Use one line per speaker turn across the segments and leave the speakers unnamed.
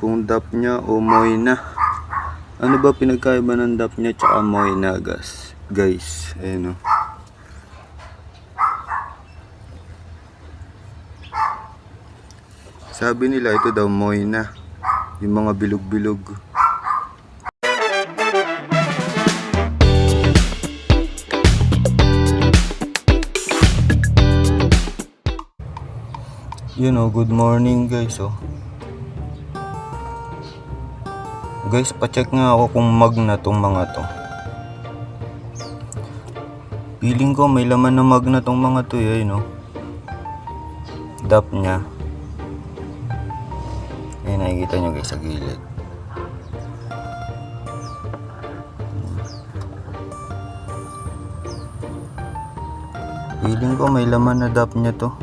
kung Daphnia o Moyna. Ano ba pinagkaiba ng Daphnia tsaka Moyna, guys? Ayan o. Sabi nila ito daw Moyna, yung mga bilog-bilog. Yun o, good morning guys o. Guys, pacheck nga ako kung magna tong mga to. Feeling ko may laman na magna tong mga to eh, no? Daphnia. Ayan, nakikita nyo guys sa gilid. Feeling ko may laman na Daphnia to.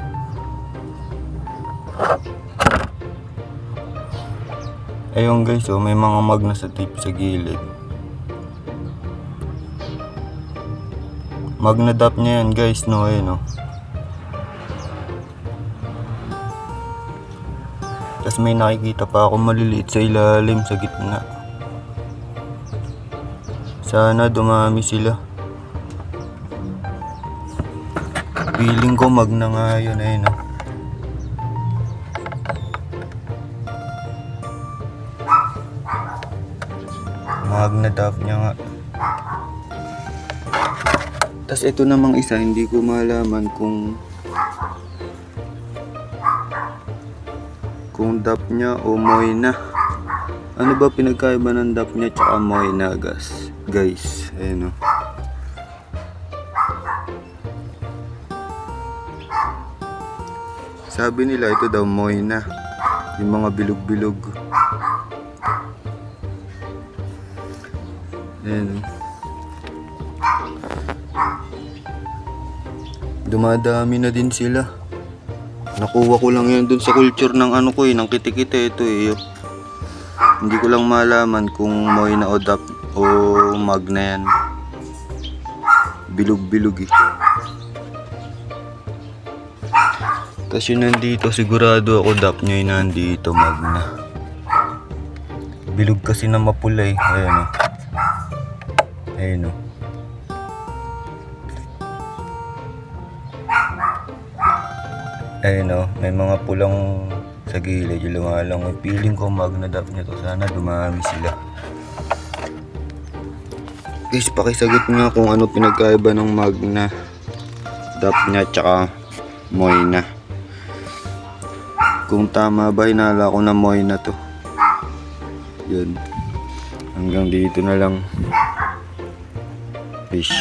Ayun guys, oh, may mga magna sa tip sa gilid. Magna Daphnia yan guys, no? Ayun, oh. Tapos may nakikita pa ako maliliit sa ilalim, sa gitna. Sana dumami sila. Feeling ko magna nga yun, ayun, oh. Magna Daphnia nga. Tas ito namang isa, hindi ko malaman kung Daphnia o Moyna. Ano ba pinagkaiba ng Daphnia tsaka Moyna, guys? Ayan o. Sabi nila ito daw Moyna, yung mga bilog-bilog. Ayan. Dumadami na din sila. Nakuha ko lang yan dun sa culture ng ano ko eh, ng kitikite ito eh. Hindi ko lang malaman kung Moyna o magna yan. Bilog-bilog eh. Tapos yun nandito, sigurado ako Daphnia yung nandito, magna. Bilog kasi na mapula eh. Ayan o. Ayun o. Ayun o, may mga pulang sa gilid yung lumalang. Feeling ko magna Daphnia to, sana dumami sila. Guys, pakisagot nga kung ano pinagkaiba ng magna Daphnia tsaka Moyna. Kung tama ba, hinala ko na Moyna to. Yun. Hanggang dito na lang. Fish.